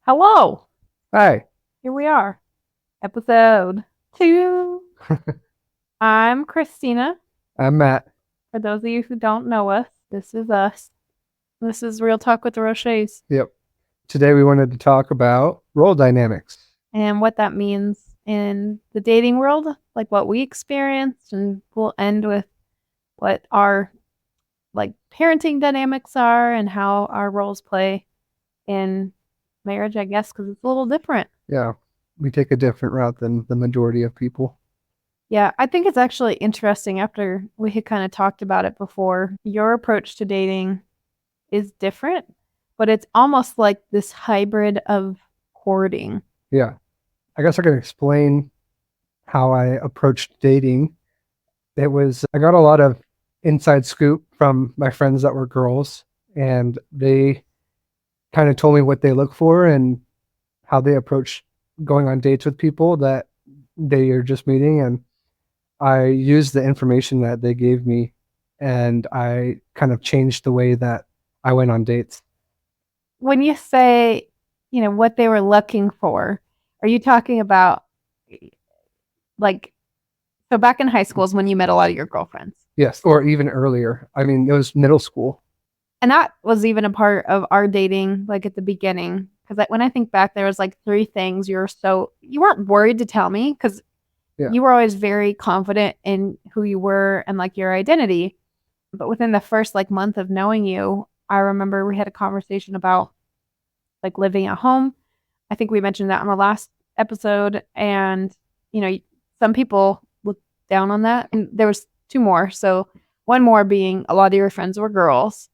Hello. Hi, Here we are. Episode 2. I'm Christina. I'm Matt. For those of you who don't know us, this is us. This is Real Talk with the Roches Yep. Today we wanted to talk about role dynamics. and what that means in the dating world, like what we experienced, and we'll end with what our parenting dynamics are and how our roles play in marriage, I guess, because it's a little different. Yeah, we take a different route than the majority of people. Yeah, I think it's actually interesting after we had kind of talked about it before. Your approach to dating is different, but it's almost like this hybrid of courting. Yeah, I guess I can explain how I approached dating. I got a lot of inside scoop from my friends that were girls, and they kind of told me what they look for and how they approach going on dates with people that they are just meeting. And I used the information that they gave me and I kind of changed the way that I went on dates. When you say, what they were looking for, are you talking about like, so back in high school is when you met a lot of your girlfriends? Yes, or even earlier. I mean, it was middle school. And that was even a part of our dating, like at the beginning. Because when I think back, there was like three things you weren't worried to tell me because Yeah. you were always very confident in who you were and like your identity. But within the first like month of knowing you, I remember we had a conversation about like living at home. I think we mentioned that on the last episode. And, some people looked down on that. And there was two more. So one more being a lot of your friends were girls.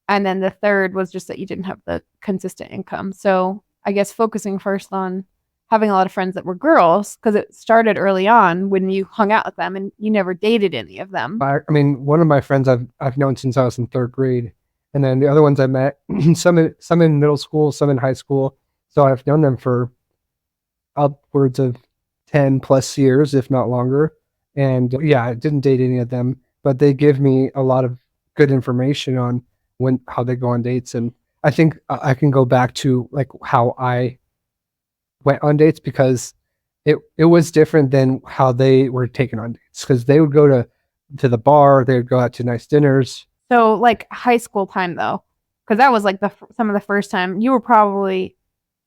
And then the third was just that you didn't have the consistent income. So I guess focusing first on having a lot of friends that were girls, because it started early on when you hung out with them and you never dated any of them. I mean, one of my friends I've known since I was in third grade, and then the other ones I met some in middle school, some in high school. So I've known them for upwards of 10 plus years, if not longer. And yeah, I didn't date any of them, but they give me a lot of good information on how they go on dates. And I think I can go back to like how I went on dates because it was different than how they were taken on dates because they would go to the bar, they would go out to nice dinners. So like high school time though, because that was like some of the first time you were probably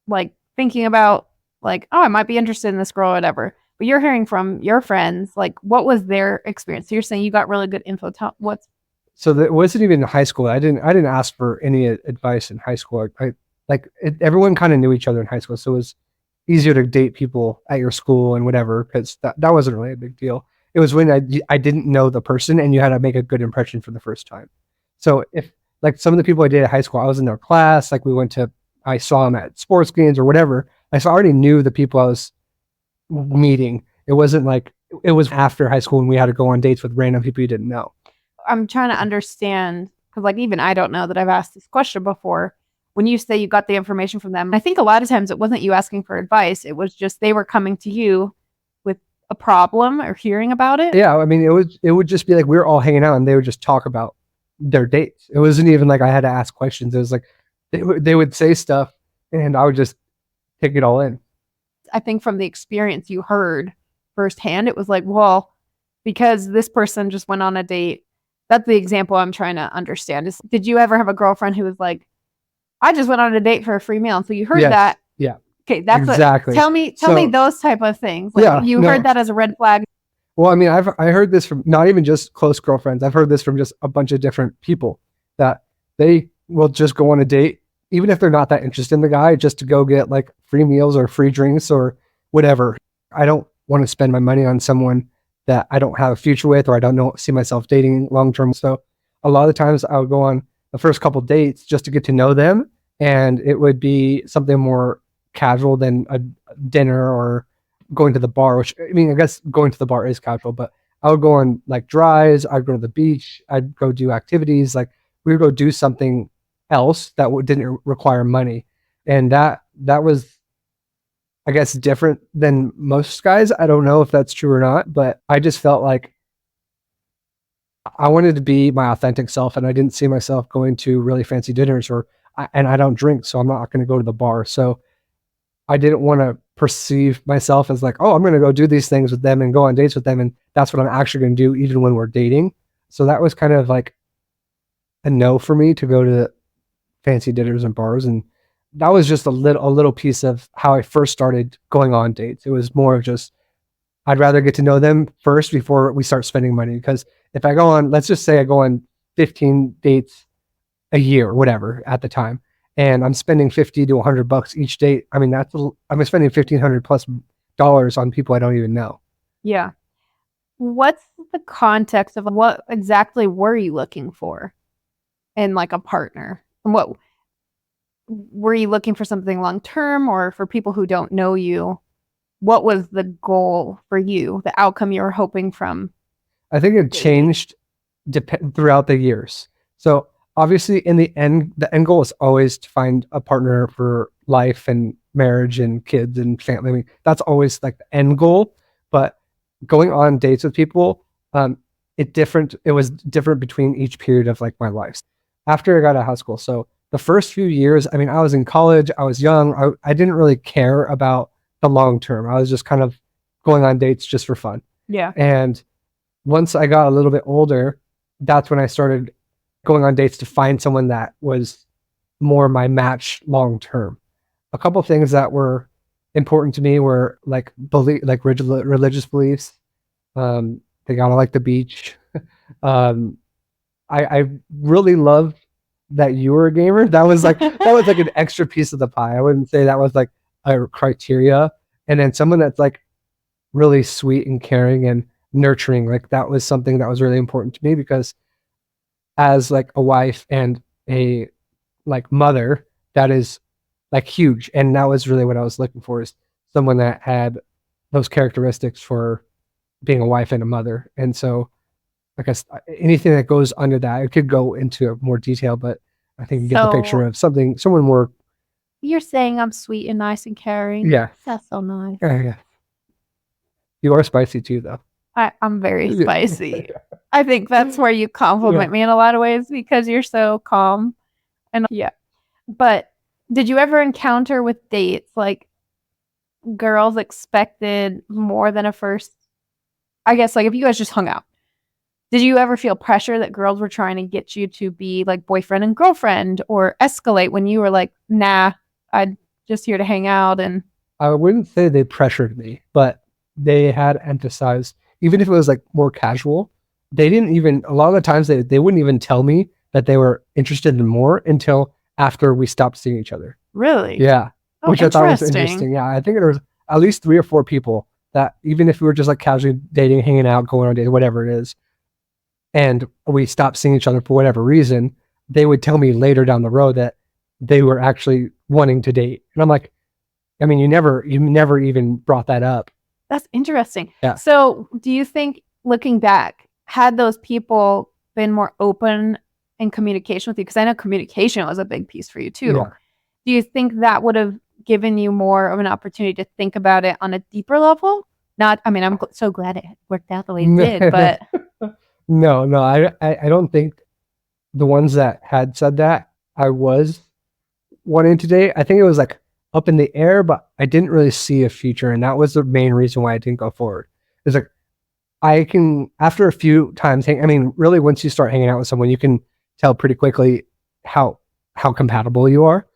like thinking about like, oh, I might be interested in this girl or whatever. But you're hearing from your friends, like what was their experience? So you're saying you got really good info. What's So that it wasn't even in high school. I didn't ask for any advice in high school. Everyone kind of knew each other in high school, so it was easier to date people at your school and whatever because that wasn't really a big deal. It was when I didn't know the person and you had to make a good impression for the first time. So if like some of the people I dated at high school, I was in their class, like I saw them at sports games or whatever. I already knew the people I was meeting. It wasn't like it was after high school when we had to go on dates with random people you didn't know. I'm trying to understand because like even I don't know that I've asked this question before. When you say you got the information from them, I think a lot of times it wasn't you asking for advice. It was just they were coming to you with a problem or hearing about it. Yeah, I mean, it would just be like we were all hanging out and they would just talk about their dates. It wasn't even like I had to ask questions. It was like they would say stuff and I would just take it all in. I think from the experience you heard firsthand, it was like, well, because this person just went on a date. That's the example I'm trying to understand. Did you ever have a girlfriend who was like, I just went on a date for a free meal? And so you heard Yes. that. Yeah. Okay, that's exactly. Tell me those type of things. Like Yeah, you no. heard that as a red flag. Well, I mean, I heard this from not even just close girlfriends. I've heard this from just a bunch of different people that they will just go on a date, even if they're not that interested in the guy, just to go get like free meals or free drinks or whatever. I don't want to spend my money on someone that I don't have a future with or I don't see myself dating long term. So a lot of the times I would go on the first couple dates just to get to know them, and it would be something more casual than a dinner or going to the bar, which I mean, I guess going to the bar is casual, but I would go on like drives. I'd go to the beach. I'd go do activities. Like we would go do something else that didn't require money. And that was, I guess, different than most guys. I don't know if that's true or not, but I just felt like I wanted to be my authentic self and I didn't see myself going to really fancy dinners and I don't drink, so I'm not going to go to the bar. So I didn't want to perceive myself as like, oh, I'm going to go do these things with them and go on dates with them. And that's what I'm actually going to do even when we're dating. So that was kind of like a no for me to go to fancy dinners and bars. And that was just a little piece of how I first started going on dates. It was more of just, I'd rather get to know them first before we start spending money. Because if I go on, let's just say I go on 15 dates a year or whatever at the time, and I'm spending 50 to $100 each date. I mean, I'm spending 1,500 plus dollars on people I don't even know. Yeah. What's the context of what exactly were you looking for in like a partner? And what were you looking for, something long term, or for people who don't know you? What was the goal for you, the outcome you were hoping from I think it dating? changed throughout the years. So obviously, in the end goal is always to find a partner for life and marriage and kids and family. I mean, that's always like the end goal. But going on dates with people, it was different between each period of like my life. After I got out of high school, so the first few years, I mean, I was in college, I was young, I didn't really care about the long term. I was just kind of going on dates just for fun. Yeah. And once I got a little bit older, that's when I started going on dates to find someone that was more my match long term. A couple of things that were important to me were like religious beliefs. They gotta like the beach. Um, I really loved that you were a gamer. That was like an extra piece of the pie. I wouldn't say that was like a criteria. And then someone that's like really sweet and caring and nurturing, like that was something that was really important to me because as like a wife and a like mother, that is like huge. And that was really what I was looking for, is someone that had those characteristics for being a wife and a mother. And so I guess anything that goes under that, it could go into more detail, but I think you get the picture So of someone more. you're saying I'm sweet and nice and caring. Yeah. That's so nice. Yeah. You are spicy too, though. I'm very Yeah. spicy. I think that's where you compliment me in a lot of ways, because you're so calm. And yeah. But did you ever encounter with dates like girls expected more than a first? I guess like if you guys just hung out, did you ever feel pressure that girls were trying to get you to be like boyfriend and girlfriend, or escalate when you were like, nah, I'm just here to hang out? And I wouldn't say they pressured me, but they had emphasized, even if it was like more casual, they didn't even, a lot of the times they wouldn't even tell me that they were interested in more until after we stopped seeing each other. really? Yeah. Oh, Which I thought was interesting. interesting. Yeah. I think there was at least 3 or 4 people that even if we were just like casually dating, hanging out, going on dates, whatever it is, and we stopped seeing each other for whatever reason, they would tell me later down the road that they were actually wanting to date. And I'm like, I mean, you never even brought that up. That's interesting. Yeah. So, do you think, looking back, had those people been more open in communication with you? Because I know communication was a big piece for you too. Yeah. Do you think that would have given you more of an opportunity to think about it on a deeper level? Not, I mean, I'm so glad it worked out the way it did, but No, I don't think the ones that had said that I was wanting to date. I think it was like up in the air, but I didn't really see a future, and that was the main reason why I didn't go forward. It's like I can, after a few times, I mean, really, once you start hanging out with someone, you can tell pretty quickly how compatible you are.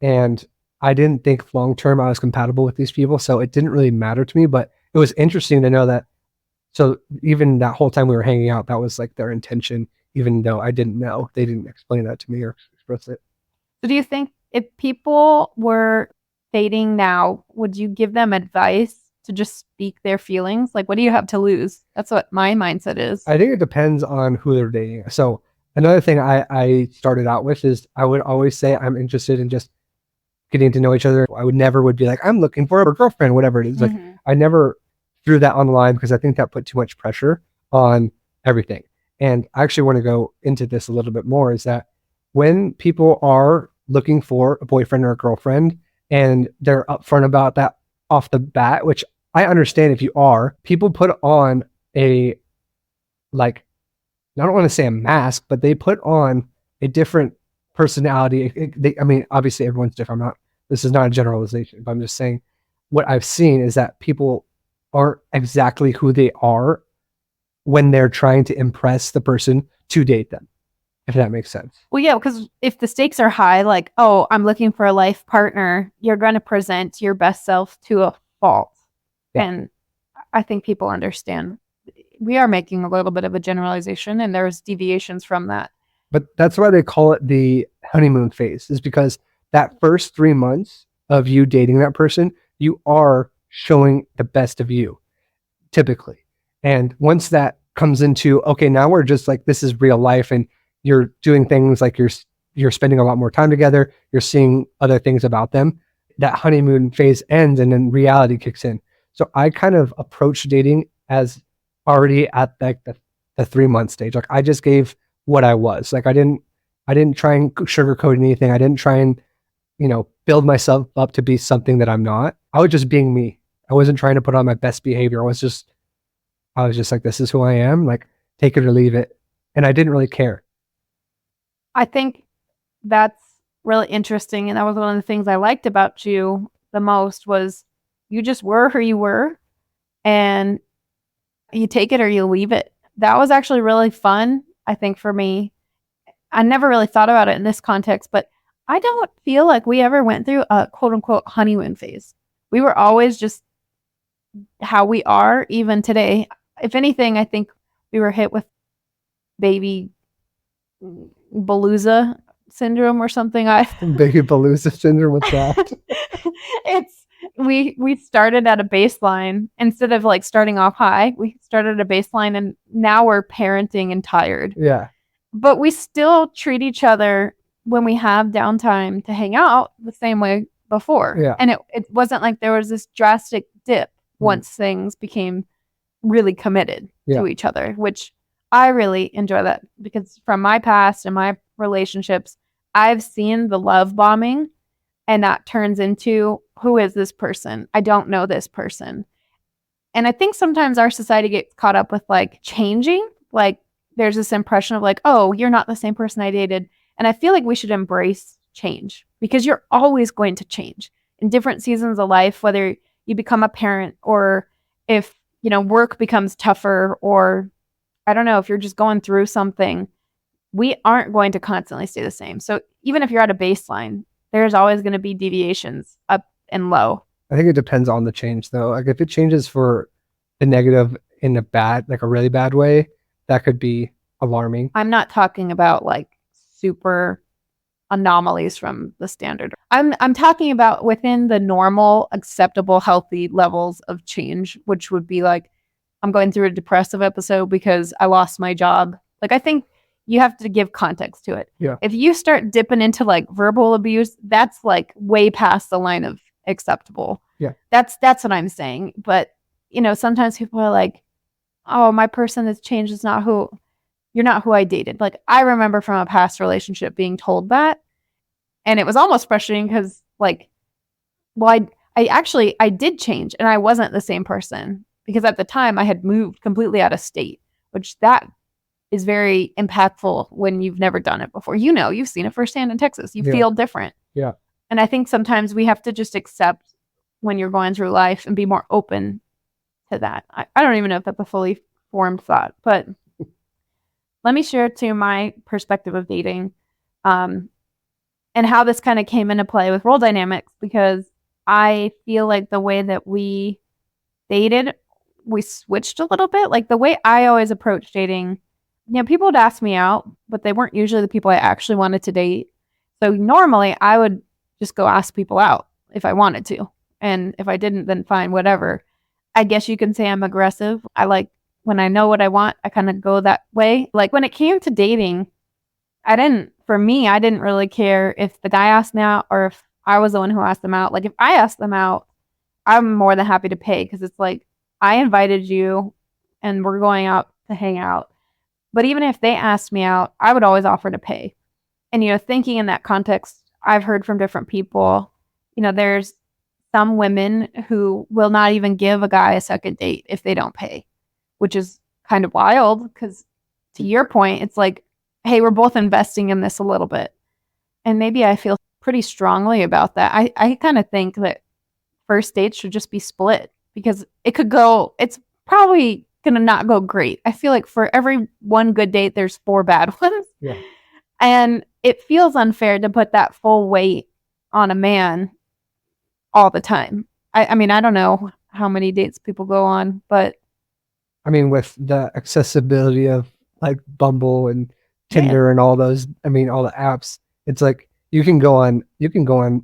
And I didn't think long term I was compatible with these people, so it didn't really matter to me. But it was interesting to know that. So even that whole time we were hanging out, that was like their intention, even though I didn't know. They didn't explain that to me or express it. so do you think if people were dating now, would you give them advice to just speak their feelings? Like, what do you have to lose? That's what my mindset is. I think it depends on who they're dating. So another thing I started out with is I would always say I'm interested in just getting to know each other. I would be like, I'm looking for a girlfriend, whatever it is. Like I never threw that on the line because I think that put too much pressure on everything. And I actually want to go into this a little bit more, is that when people are looking for a boyfriend or a girlfriend and they're upfront about that off the bat, which I understand if you are, people put on a, like, I don't want to say a mask, but they put on a different personality. I mean, obviously everyone's different. I'm not This is not a generalization, but I'm just saying what I've seen is that people aren't exactly who they are when they're trying to impress the person to date them, if that makes sense. Well, yeah, because if the stakes are high, like, oh, I'm looking for a life partner, you're going to present your best self to a fault. Yeah. And I think people understand. We are making a little bit of a generalization, and there's deviations from that. But that's why they call it the honeymoon phase, is because that first 3 months of you dating that person, you are showing the best of you, typically. And once that comes into, okay, now we're just like, this is real life, and you're doing things like you're spending a lot more time together, you're seeing other things about them, that honeymoon phase ends and then reality kicks in. So I kind of approach dating as already at like the 3 month stage. Like I just gave what I was. Like I didn't try and sugarcoat anything. I didn't try and, build myself up to be something that I'm not. I was just being me. I wasn't trying to put on my best behavior. I was just like, this is who I am. Like, take it or leave it. And I didn't really care. I think that's really interesting. And that was one of the things I liked about you the most was you just were who you were, and you take it or you leave it. That was actually really fun, I think, for me. I never really thought about it in this context, but I don't feel like we ever went through a quote unquote honeymoon phase. We were always just how we are, even today. If anything, I think we were hit with baby Belusa syndrome or something. Baby Belusa syndrome, what's that? It's we started at a baseline instead of like starting off high. We started at a baseline, and now we're parenting and tired. Yeah. But we still treat each other when we have downtime to hang out the same way before. Yeah. And it wasn't like there was this drastic dip once things became really committed to each other, which I really enjoy that, because from my past and my relationships, I've seen the love bombing, and that turns into, who is this person? I don't know this person. And I think sometimes our society gets caught up with like changing. Like there's this impression of like, oh, you're not the same person I dated. And I feel like we should embrace change, because you're always going to change in different seasons of life, whether you become a parent or if, work becomes tougher, or I don't know, if you're just going through something, we aren't going to constantly stay the same. So even if you're at a baseline, there's always going to be deviations up and low. I think it depends on the change though. Like if it changes for the negative in a bad, like a really bad way, that could be alarming. I'm not talking about like super anomalies from the standard. I'm talking about within the normal, acceptable, healthy levels of change, which would be like, I'm going through a depressive episode because I lost my job. Like I think you have to give context to it. Yeah. If you start dipping into like verbal abuse, that's like way past the line of acceptable. Yeah. That's what I'm saying. But sometimes people are like, oh, my person has changed. You're not who I dated. Like I remember from a past relationship being told that. And it was almost frustrating because like, well, I did change, and I wasn't the same person, because at the time I had moved completely out of state, which that is very impactful when you've never done it before. You've seen it firsthand in Texas. You feel different. Yeah. And I think sometimes we have to just accept when you're going through life and be more open to that. I don't even know if that's a fully formed thought, but let me share to my perspective of dating, and how this kind of came into play with role dynamics, because I feel like the way that we dated, we switched a little bit. Like the way I always approach dating, people would ask me out, but they weren't usually the people I actually wanted to date. So normally I would just go ask people out if I wanted to. And if I didn't, then fine, whatever. I guess you can say I'm aggressive. I like when I know what I want, I kind of go that way. Like when it came to dating, I didn't really care if the guy asked me out or if I was the one who asked them out. Like if I asked them out, I'm more than happy to pay, because it's like, I invited you and we're going out to hang out. But even if they asked me out, I would always offer to pay. And, thinking in that context, I've heard from different people, there's some women who will not even give a guy a second date if they don't pay, which is kind of wild, because to your point, it's like, hey, we're both investing in this a little bit. And maybe I feel pretty strongly about that. I kind of think that first dates should just be split because it's probably gonna not go great. I feel like for every one good date, there's 4 bad ones. Yeah. And it feels unfair to put that full weight on a man all the time. I mean, I don't know how many dates people go on, but I mean, with the accessibility of like Bumble and man, Tinder and all those, I mean, all the apps, it's like you can go on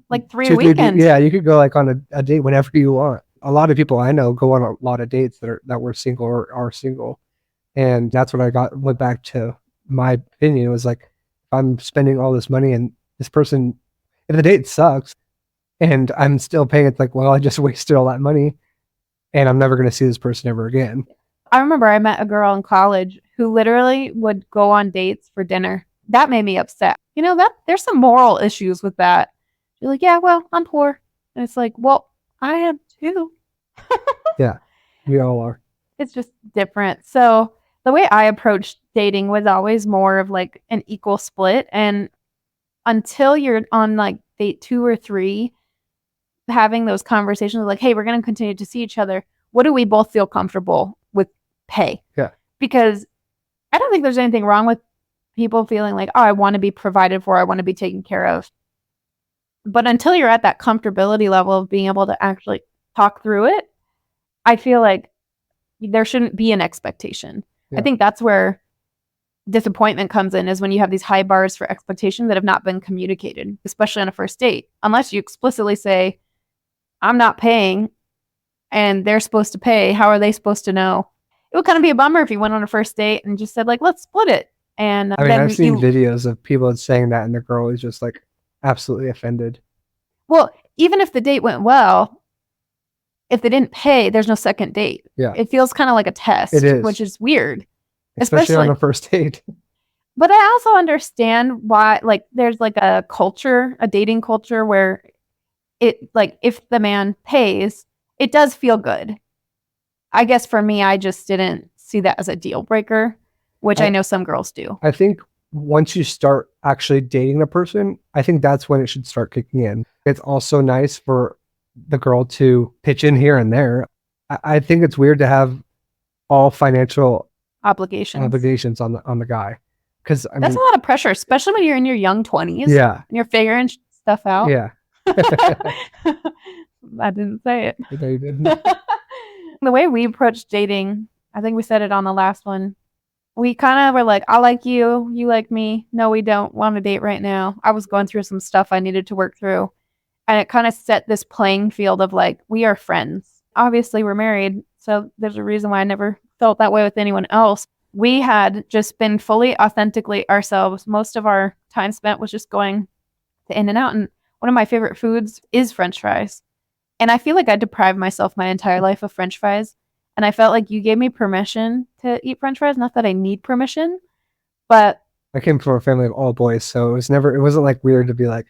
like 3 2, 3 weekends. yeah, you could go like on a date whenever you want. A lot of people I know go on a lot of dates that were single or are single. And that's what went back to my opinion. It was like, if I'm spending all this money and this person, if the date sucks and I'm still paying, it's like, well, I just wasted all that money and I'm never going to see this person ever again. I remember I met a girl in college who literally would go on dates for dinner. That made me upset. That there's some moral issues with that. You're like, yeah, well, I'm poor. And it's like, well, I am too. Yeah, we all are. It's just different. So the way I approached dating was always more of like an equal split. And until you're on like date 2 or 3, having those conversations like, hey, we're going to continue to see each other. What do we both feel comfortable with pay? Yeah. Because I don't think there's anything wrong with people feeling like, oh, I want to be provided for, I want to be taken care of. But until you're at that comfortability level of being able to actually talk through it, I feel like there shouldn't be an expectation. Yeah. I think that's where disappointment comes in, is when you have these high bars for expectation that have not been communicated, especially on a first date. Unless you explicitly say, I'm not paying and they're supposed to pay, how are they supposed to know? It would kind of be a bummer if you went on a first date and just said like, let's split it. And I mean, I've seen videos of people saying that and the girl is just like absolutely offended. Well, even if the date went well, if they didn't pay, there's no second date. Yeah. It feels kind of like a test, It is. which is weird. Especially on a first date. But I also understand why, like, there's like a culture, a dating culture where it, like, if the man pays, it does feel good. I guess for me, I just didn't see that as a deal breaker, which I know some girls do. I think once you start actually dating a person, I think that's when it should start kicking in. It's also nice for the girl to pitch in here and there. I think it's weird to have all financial obligations on the guy, because that's a lot of pressure, especially when you're in your young 20s. Yeah, and you're figuring stuff out. Yeah. I didn't say it. No, you didn't. The way we approached dating, I think we said it on the last one. We kind of were like, I like you, you like me. No, we don't want to date right now. I was going through some stuff I needed to work through. And it kind of set this playing field of like, we are friends. Obviously, we're married. So there's a reason why I never felt that way with anyone else. We had just been fully authentically ourselves. Most of our time spent was just going to In-N-Out. And one of my favorite foods is French fries. And I feel like I deprived myself my entire life of French fries. And I felt like you gave me permission to eat French fries. Not that I need permission, but I came from a family of all boys, so it wasn't like weird to be like,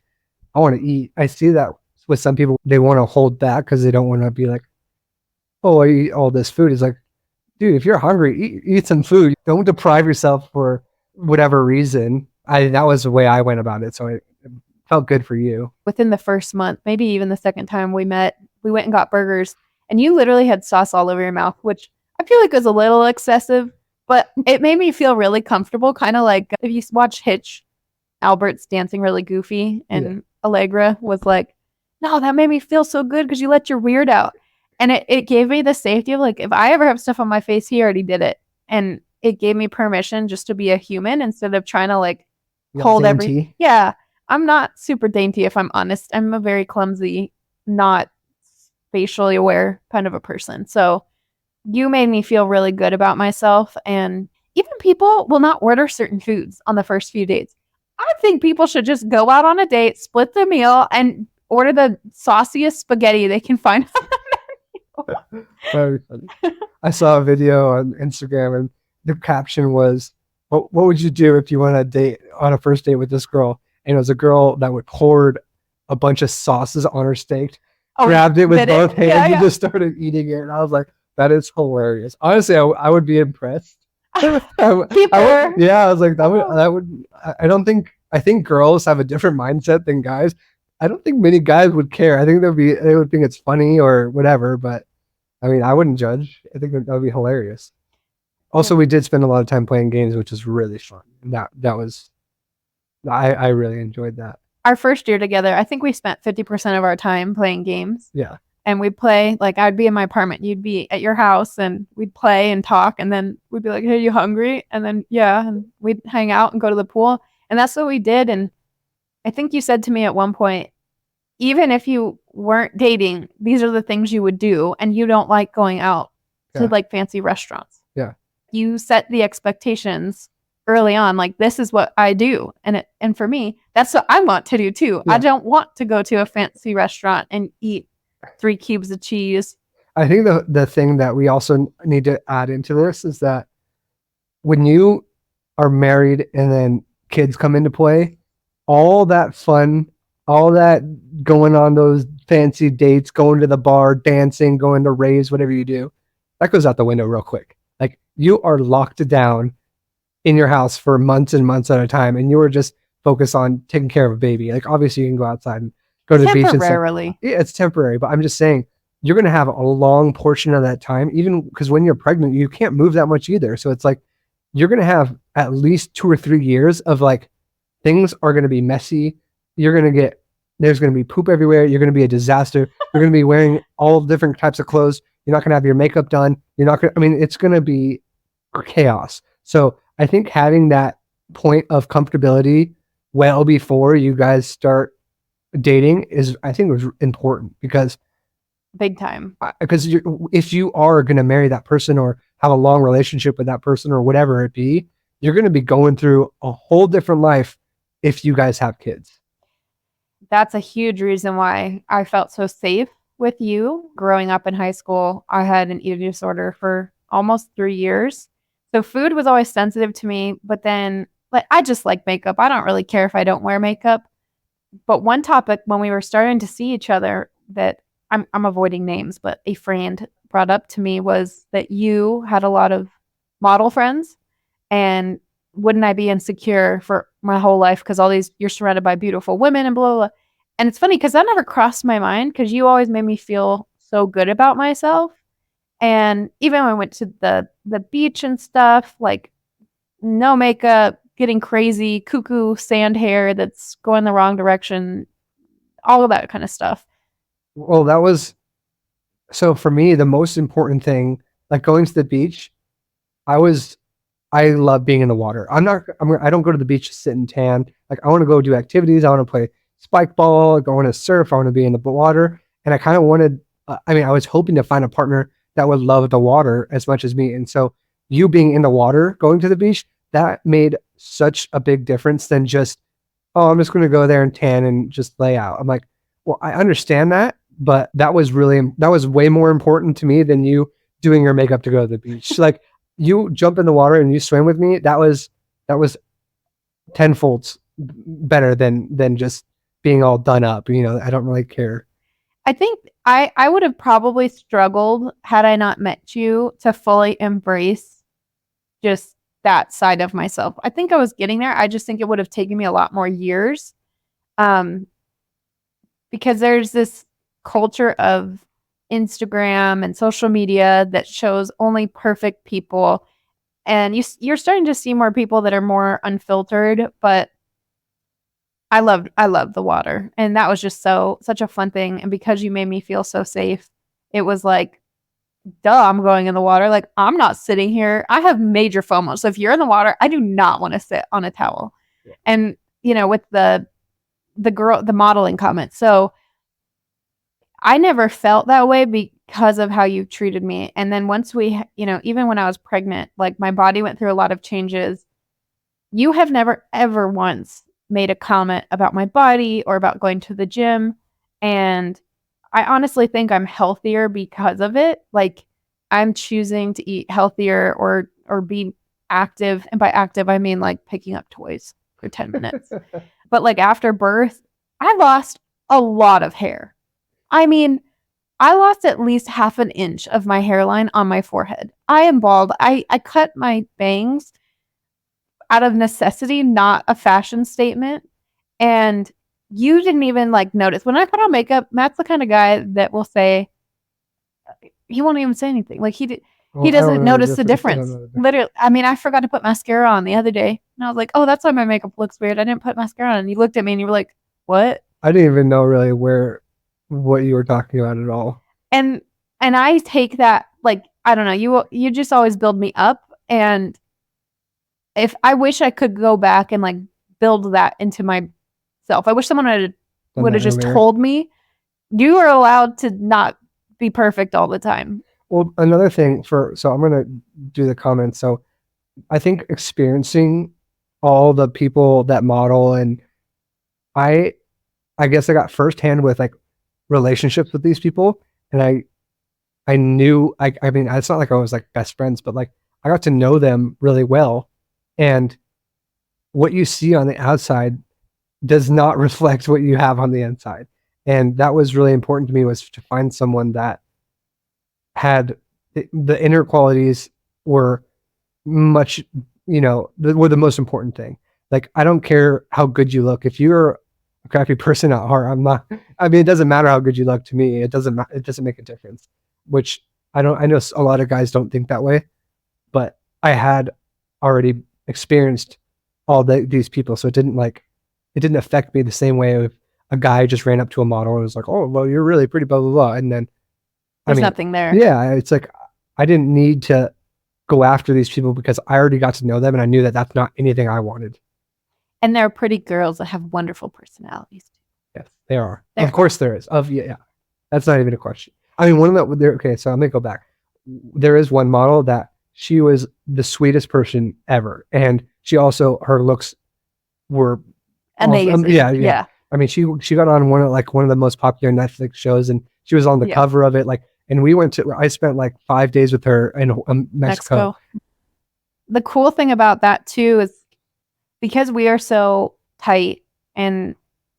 I want to eat. I see that with some people, they want to hold back because they don't want to be like, oh, I eat all this food. It's like, dude, if you're hungry, eat some food. Don't deprive yourself for whatever reason. That was the way I went about it. So it felt good for you. Within the first month, maybe even the second time we met, we went and got burgers. And you literally had sauce all over your mouth, which I feel like was a little excessive, but it made me feel really comfortable. Kind of like if you watch Hitch, Albert's dancing really goofy, and Allegra was like, no, that made me feel so good because you let your weird out. And it gave me the safety of like, if I ever have stuff on my face, he already did it. And it gave me permission just to be a human instead of trying to like hold everything. Yeah. I'm not super dainty, if I'm honest. I'm a very clumsy, not spatially aware kind of a person. So you made me feel really good about myself. And even people will not order certain foods on the first few dates. I think people should just go out on a date, split the meal, and order the sauciest spaghetti they can find on the menu. Very funny. I saw a video on Instagram and the caption was, what would you do if you went on a first date with this girl? And it was a girl that would pour a bunch of sauces on her steak, grabbed it with both hands, and just started eating it. And I was like, that is hilarious. Honestly, I would be impressed. I was like, I think girls have a different mindset than guys. I don't think many guys would care. I think they would think it's funny or whatever, but I mean, I wouldn't judge. I think that would be hilarious. Also, we did spend a lot of time playing games, which is really fun. And that was I really enjoyed that. Our first year together, I think we spent 50% of our time playing games. Yeah. And we'd play, like, I'd be in my apartment, you'd be at your house, and we'd play and talk, and then we'd be like, hey, you hungry? And then, yeah, and we'd hang out and go to the pool. And that's what we did. And I think you said to me at one point, even if you weren't dating, these are the things you would do, and you don't like going out to Yeah. like fancy restaurants. Yeah. You set the expectations early on, like, this is what I do. And for me, that's what I want to do too. Yeah. I don't want to go to a fancy restaurant and eat 3 cubes of cheese. I think the thing that we also need to add into this is that when you are married and then kids come into play, all that fun, all that going on those fancy dates, going to the bar, dancing, going to raves, whatever you do, that goes out the window real quick. Like, you are locked down in your house for months and months at a time, and you are just focused on taking care of a baby. Like, obviously you can go outside and go to the beach and stuff. Temporarily. Yeah, it's temporary, but I'm just saying you're going to have a long portion of that time, even because when you're pregnant, you can't move that much either. So it's like you're going to have at least 2 or 3 years of like, things are going to be messy. There's going to be poop everywhere. You're going to be a disaster. You're going to be wearing all different types of clothes. You're not going to have your makeup done. It's going to be chaos. So I think having that point of comfortability well before you guys start dating was important because Big time. if you are going to marry that person or have a long relationship with that person or whatever it be, you're going to be going through a whole different life if you guys have kids. That's a huge reason why I felt so safe with you. Growing up in high school, I had an eating disorder for almost 3 years. So food was always sensitive to me, but then, like, I just like makeup. I don't really care if I don't wear makeup. But one topic when we were starting to see each other that I'm avoiding names, but a friend brought up to me was that you had a lot of model friends, and wouldn't I be insecure for my whole life because you're surrounded by beautiful women and blah, blah, blah. And it's funny because that never crossed my mind because you always made me feel so good about myself. And even when I went to the beach and stuff, like, no makeup, getting crazy, cuckoo sand hair that's going the wrong direction, all of that kind of stuff. Well, so for me, the most important thing, like going to the beach, I love being in the water. I don't go to the beach to sit and tan. Like, I want to go do activities. I want to play spike ball, go on a surf. I want to be in the water. And I kind of wanted, I was hoping to find a partner that would love the water as much as me. And so you being in the water, going to the beach, that made such a big difference than just, oh, I'm just going to go there and tan and just lay out. I'm like, well, I understand that, but that was way more important to me than you doing your makeup to go to the beach. Like, you jump in the water and you swim with me. That was tenfold better than just being all done up. I don't really care. I think I would have probably struggled had I not met you to fully embrace just that side of myself. I think I was getting there. I just think it would have taken me a lot more years. Because there's this culture of Instagram and social media that shows only perfect people. And you're starting to see more people that are more unfiltered, but I love the water. And that was just such a fun thing. And because you made me feel so safe, it was like, duh, I'm going in the water. Like, I'm not sitting here. I have major FOMO. So if you're in the water, I do not want to sit on a towel. Yeah. And, with the modeling comment. So I never felt that way because of how you treated me. And then once even when I was pregnant, like, my body went through a lot of changes. You have never, ever once made a comment about my body or about going to the gym. And I honestly think I'm healthier because of it. Like, I'm choosing to eat healthier or be active. And by active, I mean like picking up toys for 10 minutes. But like, after birth, I lost a lot of hair. I mean, I lost at least half an inch of my hairline on my forehead. I am bald. I cut my bangs out of necessity, not a fashion statement. And you didn't even like notice. When I put on makeup, Matt's the kind of guy that will say, he won't even say anything. Like he Well, I don't doesn't know the notice the difference. I don't difference. know the difference. Literally, I mean, I forgot to put mascara on the other day, and I was like, "Oh, that's why my makeup looks weird. I didn't put mascara on." And you looked at me and you were like, "What?" I didn't even know really what you were talking about at all. And I take that like I don't know. You just always build me up, and if I wish I could go back and like build that into myself. I wish someone would have just Earlier. told me you are allowed to not be perfect all the time. Well, another thing so I'm gonna do the comments. So I think experiencing all the people that model, and I guess I got firsthand with like relationships with these people, and I knew I mean it's not like I was like best friends, but like I got to know them really well, and what you see on the outside does not reflect what you have on the inside, and that was really important to me, was to find someone that had the inner qualities were much, were the most important thing. Like, I don't care how good you look. If you're a crappy person at heart, I'm not. I mean, it doesn't matter how good you look to me. It doesn't make a difference. Which I don't. I know a lot of guys don't think that way, but I had already experienced these people, so it didn't affect me the same way if a guy just ran up to a model and was like, "Oh, well, you're really pretty," blah blah blah, and then There's nothing there. Yeah, it's like I didn't need to go after these people because I already got to know them and I knew that that's not anything I wanted. And there are pretty girls that have wonderful personalities. Yes, they are. Of course there is. Yeah, that's not even a question. I mean, one of the okay, so I'm gonna go back. There is one model that she was the sweetest person ever, and she also, her looks were amazing. Yeah. I mean, she got on one of the most popular Netflix shows, and she was on the cover of it. Like, and I spent like 5 days with her in Mexico. The cool thing about that too is because we are so tight and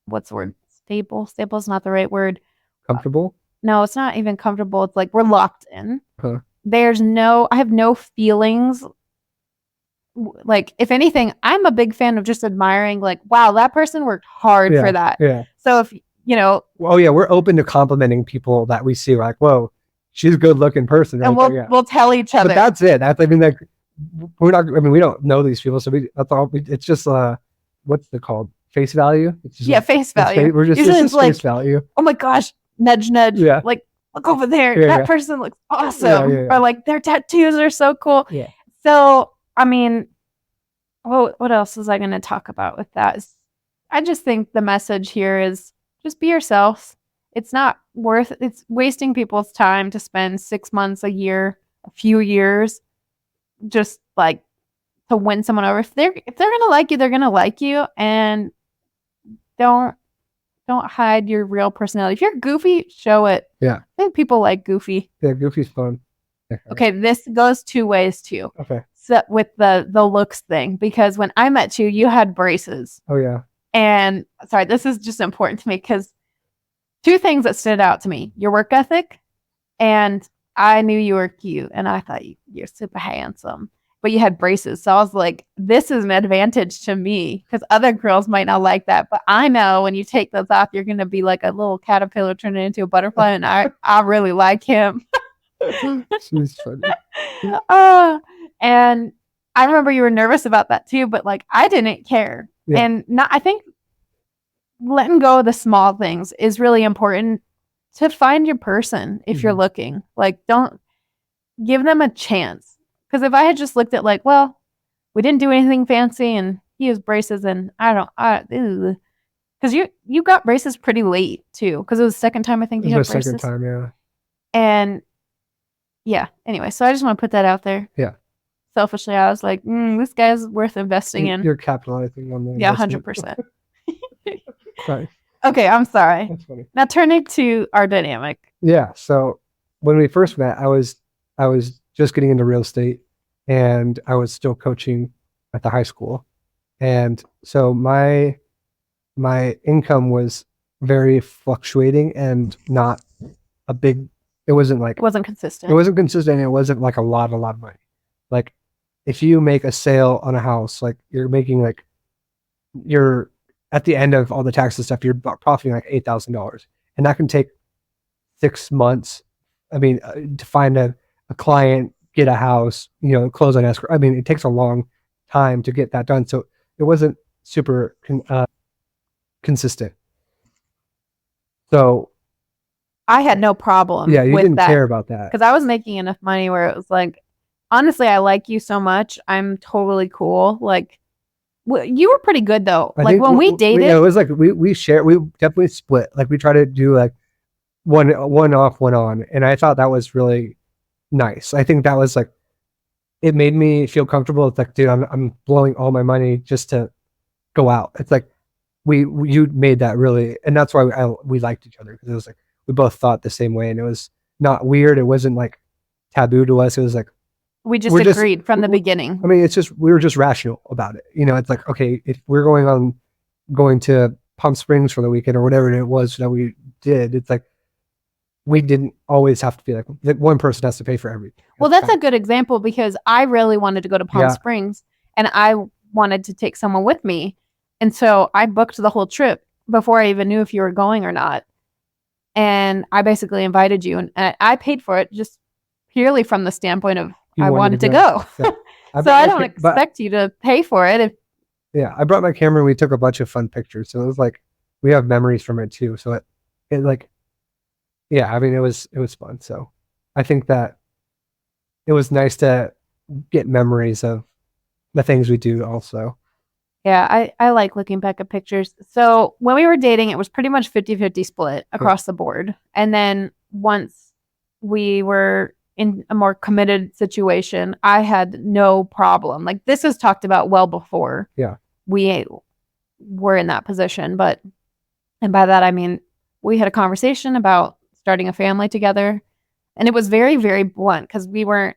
what's the word? Stable. Stable is not the right word. Comfortable? No, it's not even comfortable. It's like we're locked in. Huh. I have no feelings. Like, if anything, I'm a big fan of just admiring, like, wow, that person worked hard for that. Yeah. So if, oh yeah, we're open to complimenting people that we see. We're like, whoa, she's a good looking person. Right? And we'll tell each other. But that's it. I mean, like, we don't know these people. So that's all. It's just, what's it called? Face value? It's just, face value. We're just, usually it's just face value. Oh my gosh, nudge. Yeah. Like, look over there. That person looks awesome. Or like, their tattoos are so cool. Yeah. So, I mean, what else was I going to talk about with that? I just think the message here is just be yourself. It's wasting people's time to spend 6 months, a year, a few years, just like to win someone over. If they're gonna like you, they're gonna like you, and don't hide your real personality. If you're goofy, show it. Yeah, I think people like goofy. Yeah, goofy's fun. Okay, this goes 2 ways too. Okay. So with the looks thing, because when I met you, you had braces. Oh yeah. And sorry, this is just important to me because 2 things that stood out to me: your work ethic, and I knew you were cute, and I thought you're super handsome. But you had braces, so I was like, this is an advantage to me because other girls might not like that. But I know when you take those off, you're gonna be like a little caterpillar turning into a butterfly, and I really like him. She's funny. And I remember you were nervous about that too, but like I didn't care. Yeah. And I think letting go of the small things is really important to find your person if you're looking. Like, don't give them a chance. Because if I had just looked at like, well, we didn't do anything fancy and he has braces and because you got braces pretty late too. Because it was the second time I think you had braces. Second time, yeah. And yeah, anyway, so I just want to put that out there. Yeah. Selfishly, I was like, this guy's worth investing in. You're capitalizing on that. Yeah, 100%. Sorry. Okay, I'm sorry. That's funny. Now turning to our dynamic. Yeah, so when we first met, I was just getting into real estate, and I was still coaching at the high school, and so my income was very fluctuating and not a big. It wasn't consistent. It wasn't consistent. It wasn't like a lot of money. Like, if you make a sale on a house, like you're making like your at the end of all the taxes stuff, you're profiting like $8,000, and that can take 6 months. I mean, to find a client, get a house, close on escrow. I mean, it takes a long time to get that done. So it wasn't super consistent. So I had no problem yeah, you with didn't that care about that. because I was making enough money where it was like, honestly, I like you so much. I'm totally cool. Like, you were pretty good though. I Like think when we dated, it was like we share. We definitely split. Like we try to do like one off, one on, and I thought that was really nice. I think that was like, it made me feel comfortable. It's like, dude, I'm blowing all my money just to go out. It's like you made that really, and that's why we liked each other, because it was like we both thought the same way, and it was not weird. It wasn't like taboo to us. It was like we just agreed from the beginning. I mean, it's just we were just rational about it. It's like, okay, if we're going to Palm Springs for the weekend or whatever it was that we did, it's like we didn't always have to be like one person has to pay for everything. Well, that's a good example because I really wanted to go to Palm Springs and I wanted to take someone with me. And so I booked the whole trip before I even knew if you were going or not. And I basically invited you, and I paid for it just purely from the standpoint of I wanted to go. Yeah. So I don't expect you to pay for it. Yeah, I brought my camera and we took a bunch of fun pictures. So it was like we have memories from it too. So it like, yeah, I mean, it was fun. So I think that it was nice to get memories of the things we do also. Yeah, I like looking back at pictures. So when we were dating, it was pretty much 50-50 split across the board. And then once we were in a more committed situation, I had no problem. Like, this was talked about well before we were in that position. And by that, I mean, we had a conversation about starting a family together. And it was very, very blunt because we were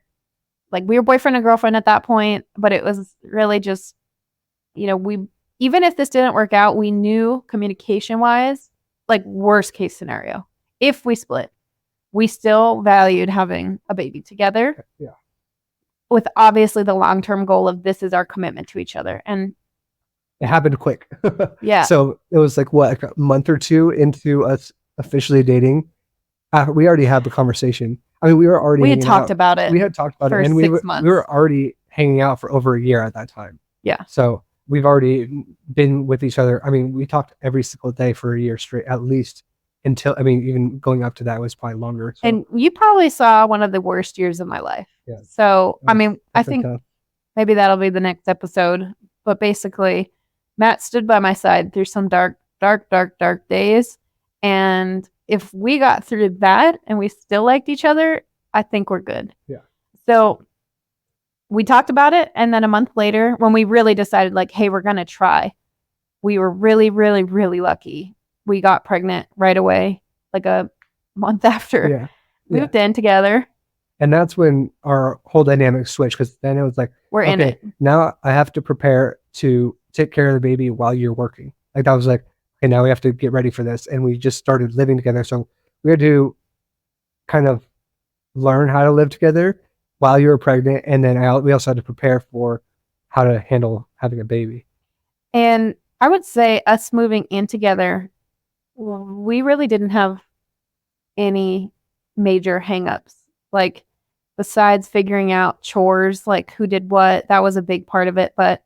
boyfriend and girlfriend at that point, but it was really just, even if this didn't work out, we knew communication wise, like worst case scenario, if we split, we still valued having a baby together. Yeah. With obviously the long-term goal of this is our commitment to each other. And it happened quick. Yeah. So it was like what, a month or two into us officially dating. We already had the conversation. I mean, we had talked about it. We had talked about it, and we were already hanging out for over a year at that time. Yeah. So we've already been with each other. I mean, we talked every single day for a year straight, at least until, I mean, even going up to that was probably longer. So. And you probably saw one of the worst years of my life. Yeah. So, I mean, I think maybe that'll be the next episode. But basically, Matt stood by my side through some dark days. And if we got through that and we still liked each other, I think we're good. Yeah. So we talked about it. And then a month later, when we really decided, like, hey, we're going to try, we were really, really, really lucky. We got pregnant right away, like a month after. Yeah. We moved in together. And that's when our whole dynamic switched, because then it was like, we're in it. Now I have to prepare to take care of the baby while you're working. Like, that was like, okay, now we have to get ready for this. And we just started living together. So we had to kind of learn how to live together while you were pregnant. And then we also had to prepare for how to handle having a baby. And I would say us moving in together, we really didn't have any major hangups. Like, besides figuring out chores, like who did what, that was a big part of it. But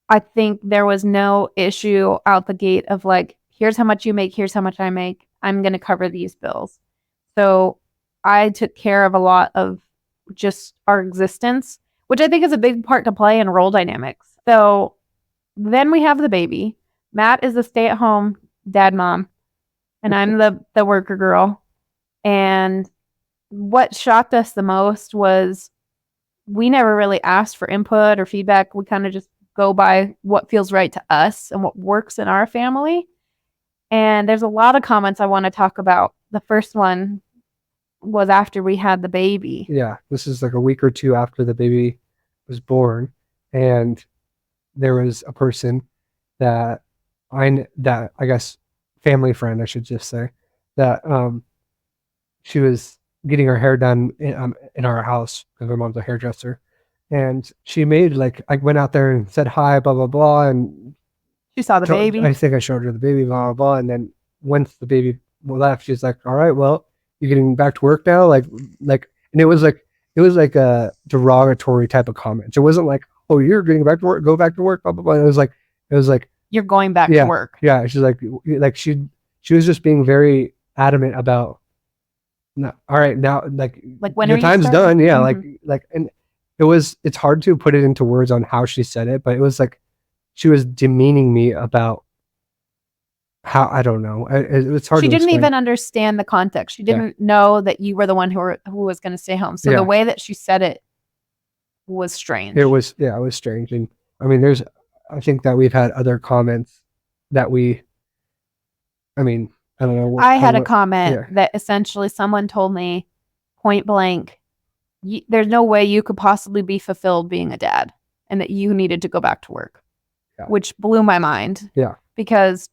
I think there was no issue out the gate of like, here's how much you make, here's how much I make, I'm going to cover these bills. So I took care of a lot of just our existence, which I think is a big part to play in role dynamics. So then we have the baby. Matt is the stay-at-home dad mom, and I'm the worker girl. And what shocked us the most was we never really asked for input or feedback. We kind of just go by what feels right to us and what works in our family. And there's a lot of comments I want to talk about. The first one was after we had the baby. Yeah, this is like a week or two after the baby was born. And there was a person that I guess family friend, I should just say, that she was getting her hair done in our house because her mom's a hairdresser. And she made, like, I went out there and said hi, blah, blah, blah. And She saw the baby. I think I showed her the baby, blah, blah, blah. And then once the baby left, she's like, all right, well, you're getting back to work now? And it was like a derogatory type of comment. It wasn't like, oh, you're getting back to work, go back to work, blah, blah, blah. It was like, you're going back yeah, to work. Yeah. She's like she was just being very adamant about, no, all right, now, like when your are you time's starting? done. Yeah. And it's hard to put it into words on how she said it, but it was like, she was demeaning me about how, I don't know. It's hard She to didn't explain. even understand the context. She didn't know that you were the one who was going to stay home. So Yeah. the way that she said it was strange. It was strange. And I mean, I think that we've had other comments that I don't know. I had a comment that essentially someone told me point blank, there's no way you could possibly be fulfilled being a dad and that you needed to go back to work, which blew my mind. Yeah. Because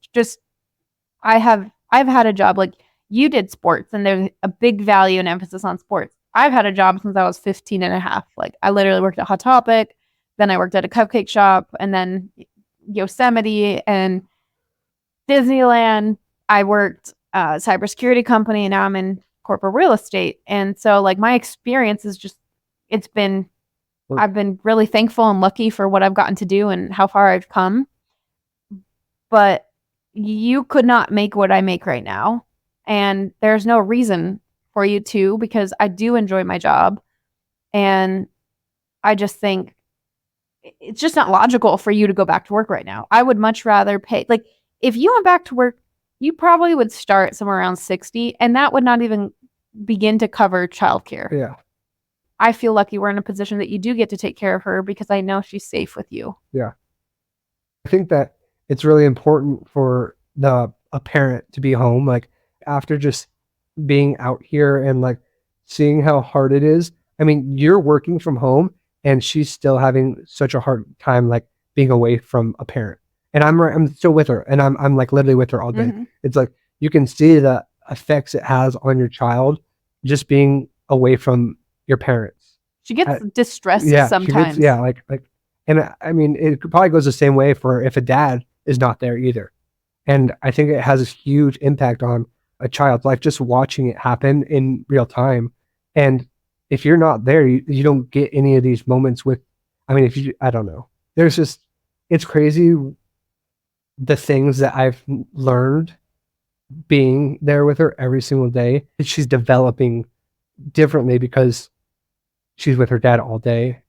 I've had a job, like you did sports and there's a big value and emphasis on sports. I've had a job since I was 15 and a half. Like I literally worked at Hot Topic, then I worked at a cupcake shop, and then Yosemite and Disneyland. I worked at a cybersecurity company, and now I'm in corporate real estate. And so like my experience is I've been really thankful and lucky for what I've gotten to do and how far I've come. But you could not make what I make right now. And there's no reason for you to, because I do enjoy my job. And I just think it's just not logical for you to go back to work right now. I would much rather pay, like if you went back to work, you probably would start somewhere around 60, and that would not even begin to cover childcare. Yeah. I feel lucky we're in a position that you do get to take care of her because I know she's safe with you. Yeah. I think that it's really important for a parent to be home, like after just being out here and like seeing how hard it is. I mean, you're working from home and she's still having such a hard time like being away from a parent. And I'm still with her, and I'm like literally with her all day. Mm-hmm. It's like you can see the effects it has on your child just being away from your parents. She gets distressed sometimes. And I mean, it probably goes the same way for if a dad is not there either. And I think it has a huge impact on a child's life, just watching it happen in real time. And if you're not there, you don't get any of these moments with, I mean, I don't know. It's crazy the things that I've learned being there with her every single day. She's developing differently because she's with her dad all day.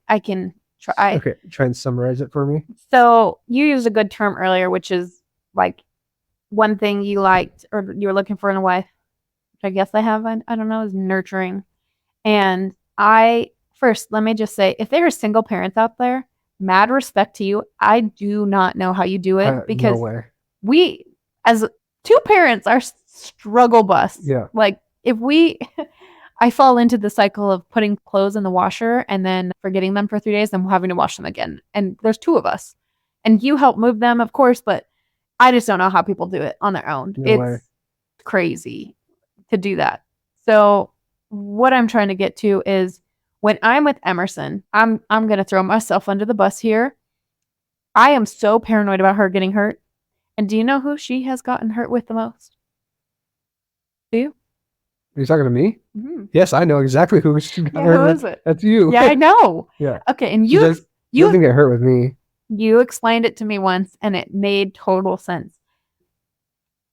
I can try. Okay, try and summarize it for me. So you used a good term earlier, which is like one thing you liked or you were looking for in a wife, which I guess I have, I don't know, is nurturing. And first, let me just say, if there are single parents out there, mad respect to you. I do not know how you do it because we, as two parents, are struggle bus. Yeah. Like I fall into the cycle of putting clothes in the washer and then forgetting them for 3 days and having to wash them again. And there's two of us. And you help move them, of course, but I just don't know how people do it on their own. It's crazy to do that. So what I'm trying to get to is when I'm with Emerson, I'm going to throw myself under the bus here. I am so paranoid about her getting hurt. And do you know who she has gotten hurt with the most? Do you? Are you talking to me? Mm-hmm. Yes, I know exactly who she got hurt with. Who is it? That's you. Yeah, I know. Yeah. Okay, and you doesn't get hurt with me. You explained it to me once, and it made total sense.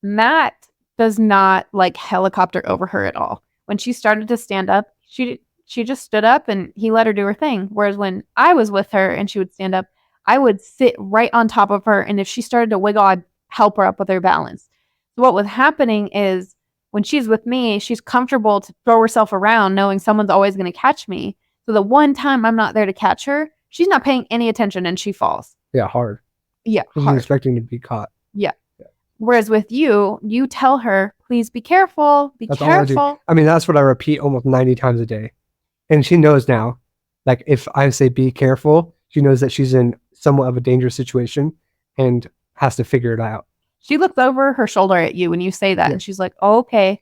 Matt does not like helicopter over her at all. When she started to stand up, she just stood up and he let her do her thing. Whereas when I was with her and she would stand up, I would sit right on top of her. And if she started to wiggle, I'd help her up with her balance. So what was happening is when she's with me, she's comfortable to throw herself around knowing someone's always going to catch me. So the one time I'm not there to catch her, she's not paying any attention and she falls. Yeah, hard. Yeah, hard. Expecting to be caught. Yeah. Whereas with you tell her, please be careful, that's careful. All I mean, that's what I repeat almost 90 times a day. And she knows now, like if I say be careful, she knows that she's in somewhat of a dangerous situation and has to figure it out. She looks over her shoulder at you when you say that, and she's like, oh, okay.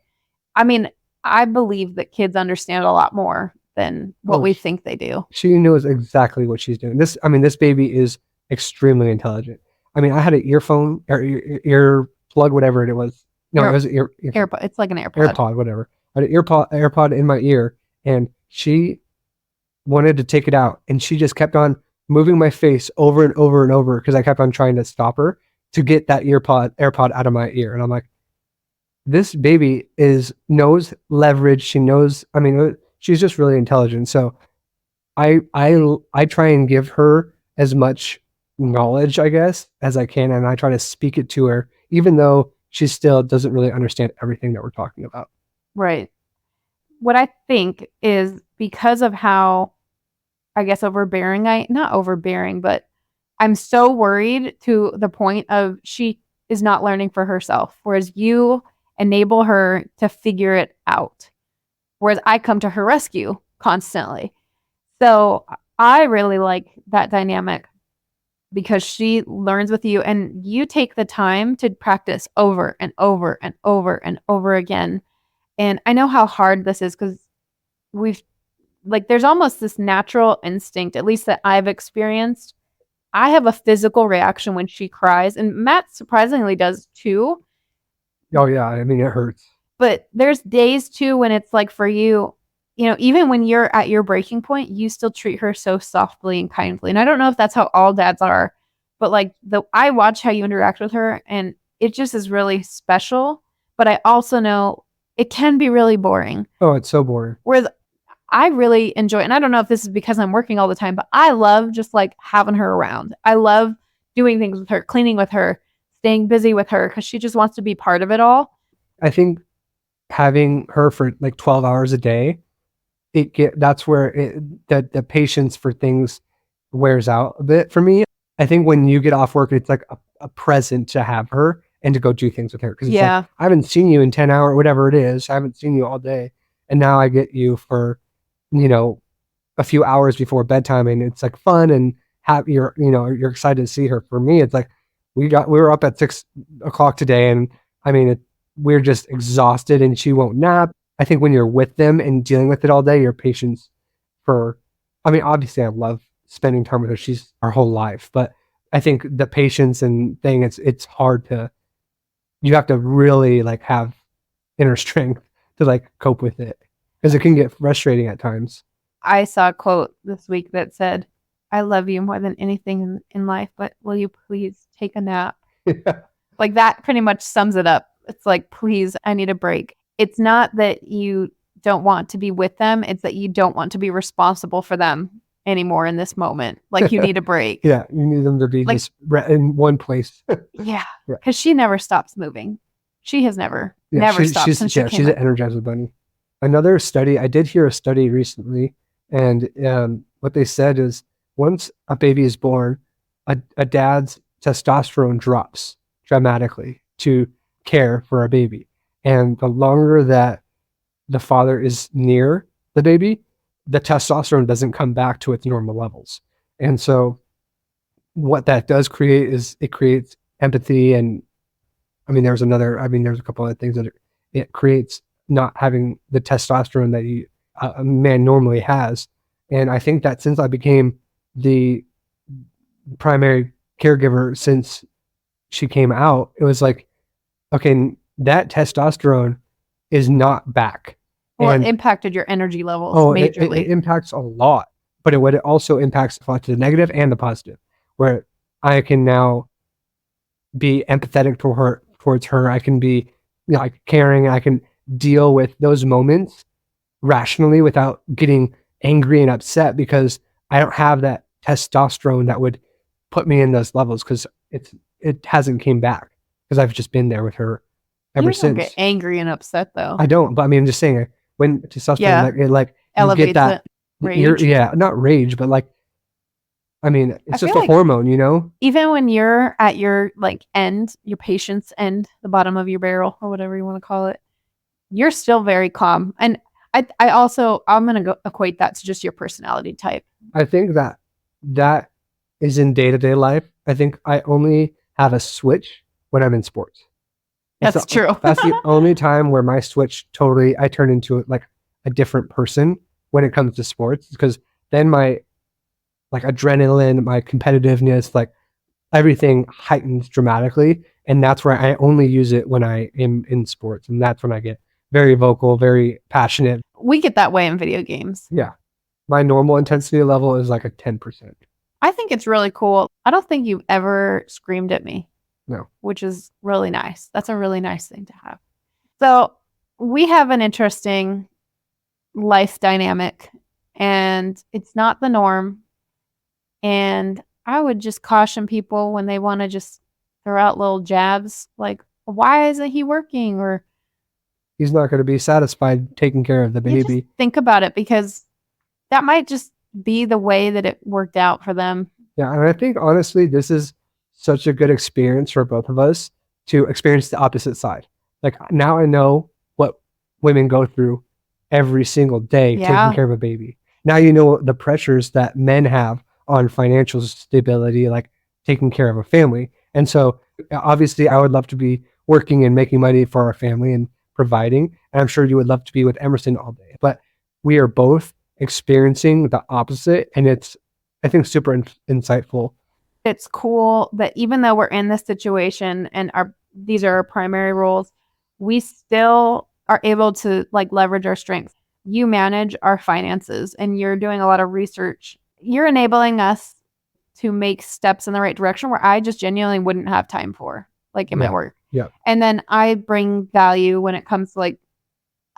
I mean, I believe that kids understand a lot more than what we think they do. She knows exactly what she's doing. This baby is extremely intelligent. I mean, I had an earphone or ear plug, whatever it was. No, it Ear, was AirPod. It's like an AirPod. AirPod, whatever. I had an AirPod in my ear, and she wanted to take it out, and she just kept on moving my face over and over and over because I kept on trying to stop her to get that AirPod out of my ear. And I'm like, this baby knows leverage. She knows. I mean, she's just really intelligent. So I try and give her as much knowledge, I guess, as I can, and I try to speak it to her, even though she still doesn't really understand everything that we're talking about. Right. What I think is because of how, I guess, overbearing not overbearing, but I'm so worried to the point of she is not learning for herself, whereas you enable her to figure it out, whereas I come to her rescue constantly. So I really like that dynamic because she learns with you and you take the time to practice over and over and over and over again. And I know how hard this is because we've there's almost this natural instinct, at least that I've experienced. I have a physical reaction when she cries, and Matt surprisingly does too. Oh yeah, I mean it hurts. But there's days too when it's like for you, even when you're at your breaking point, you still treat her so softly and kindly. And I don't know if that's how all dads are, but I watch how you interact with her and it just is really special. But I also know it can be really boring. Oh, it's so boring. Whereas I really enjoy, and I don't know if this is because I'm working all the time, but I love just like having her around. I love doing things with her, cleaning with her, staying busy with her because she just wants to be part of it all. I think having her for like 12 hours a day, that's where the patience for things wears out a bit for me. I think when you get off work, it's like a present to have her and to go do things with her. Because it's like, I haven't seen you in 10 hours, whatever it is. I haven't seen you all day. And now I get you for, a few hours before bedtime, and it's like fun and you're excited to see her. For me, it's like we were up at 6 o'clock today, and I mean, we're just exhausted, and she won't nap. I think when you're with them and dealing with it all day, your patience obviously I love spending time with her. She's our whole life, but I think the patience and thing, it's hard you have to really like have inner strength to like cope with it because it can get frustrating at times. I saw a quote this week that said, I love you more than anything in life, but will you please take a nap? Like that pretty much sums it up. It's like, please, I need a break. It's not that you don't want to be with them. It's that you don't want to be responsible for them anymore in this moment. Like you need a break. Yeah. You need them to be just in one place. Yeah. Because she never stops moving. She has never stopped since she came she's an Energizer bunny. Another study, I did hear a study recently, and what they said is once a baby is born, a dad's testosterone drops dramatically to care for a baby. And the longer that the father is near the baby, the testosterone doesn't come back to its normal levels. And so what that does create is it creates empathy. And there's a couple of things that it creates not having the testosterone that a man normally has. And I think that since I became the primary caregiver since she came out, it was like, okay, that testosterone is not back. Well, it impacted your energy levels majorly. It impacts a lot, but it also impacts the negative and the positive, where I can now be empathetic towards her. I can be like caring. I can deal with those moments rationally without getting angry and upset because I don't have that testosterone that would put me in those levels because it hasn't came back because I've just been there with her ever since. You don't get angry and upset though. I don't, but I'm just saying when testosterone it elevates you get that rage. Not rage, but it's just a hormone, Even when you're at your end, your patience end, the bottom of your barrel or whatever you want to call it, you're still very calm. And I'm going to equate that to just your personality type. I think that is in day-to-day life. I think I only have a switch when I'm in sports. That's true. That's the only time where my switch I turn into like a different person when it comes to sports, because then my like adrenaline, my competitiveness, like everything heightens dramatically. And that's where I only use it when I am in sports. And that's when I get very vocal, very passionate. We get that way in video games. Yeah. My normal intensity level is like a 10%. I think it's really cool. I don't think you've ever screamed at me. No. Which is really nice. That's a really nice thing to have. So we have an interesting life dynamic, and it's not the norm. And I would just caution people when they want to just throw out little jabs like, why isn't he working? Or he's not going to be satisfied taking care of the baby. Just think about it, because that might just be the way that it worked out for them. Yeah. And I think honestly, this is such a good experience for both of us to experience the opposite side. Like now I know what women go through every single day taking care of a baby. Now you know the pressures that men have on financial stability, like taking care of a family. And so obviously I would love to be working and making money for our family and providing. And I'm sure you would love to be with Emerson all day. But we are both experiencing the opposite. And it's, I think, super insightful. It's cool that even though we're in this situation and these are our primary roles, we still are able to like leverage our strengths. You manage our finances and you're doing a lot of research. You're enabling us to make steps in the right direction where I just genuinely wouldn't have time for, like in my work. Yeah. And then I bring value when it comes to like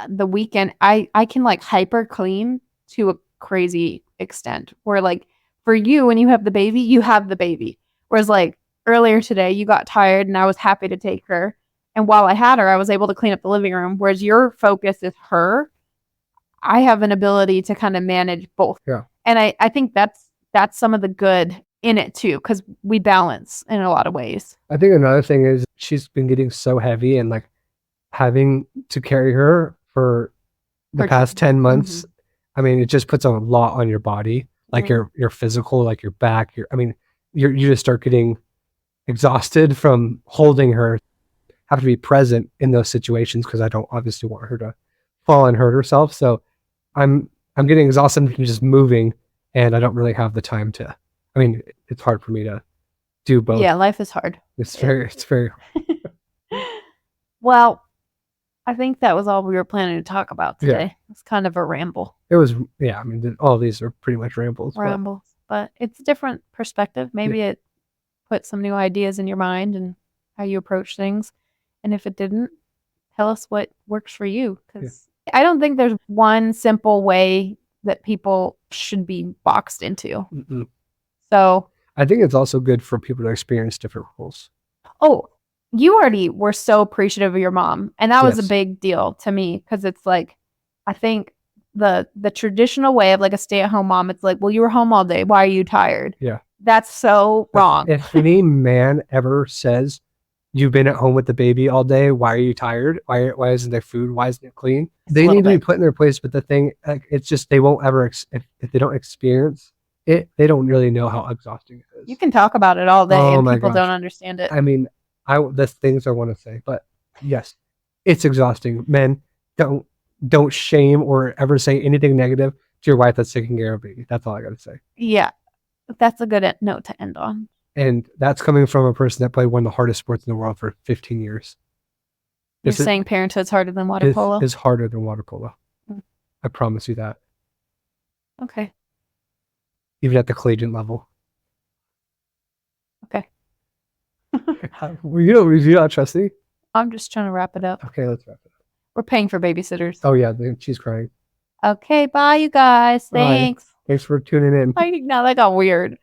the weekend. I can like hyper clean to a crazy extent where like for you, when you have the baby, you have the baby. Whereas like earlier today, you got tired and I was happy to take her. And while I had her, I was able to clean up the living room. Whereas your focus is her. I have an ability to kind of manage both. Yeah. And I think that's some of the good in it too, because we balance in a lot of ways. I think another thing is she's been getting so heavy and like having to carry her for the past 10 months. Mm-hmm. I mean, it just puts a lot on your body, like your physical, like your back. You just start getting exhausted from holding her. Have to be present in those situations because I don't obviously want her to fall and hurt herself. So I'm getting exhausted from just moving, and I don't really have the time to. I mean, it's hard for me to do both. Yeah, life is hard. It's very hard. Well, I think that was all we were planning to talk about today. Yeah. It's kind of a ramble. It was, yeah. I mean, all of these are pretty much rambles. But it's a different perspective. Maybe it put some new ideas in your mind and how you approach things. And if it didn't, tell us what works for you. Because I don't think there's one simple way that people should be boxed into. Mm-mm. So I think it's also good for people to experience different roles. Oh, you already were so appreciative of your mom. And that was a big deal to me because it's like, I think the traditional way of like a stay-at-home mom, it's like, well, you were home all day. Why are you tired? Yeah. That's so wrong. If any man ever says, you've been at home with the baby all day, why are you tired? Why isn't there food? Why isn't it clean? They need to be put in their place. But the thing, like, it's just, they won't ever, if they don't experience it, they don't really know how exhausting it is. You can talk about it all day and people don't understand it. I mean, the things I want to say, but yes, it's exhausting. Men, don't shame or ever say anything negative to your wife that's taking care of a baby. That's all I got to say. Yeah, that's a good note to end on. And that's coming from a person that played one of the hardest sports in the world for 15 years. You're saying parenthood's harder than water polo? Is harder than water polo. I promise you that. Okay. Even at the collegiate level. Okay. You not trust me? I'm just trying to wrap it up. Okay, let's wrap it up. We're paying for babysitters. Oh yeah, she's crying. Okay, bye you guys. Thanks. Bye. Thanks for tuning in. Now that got weird.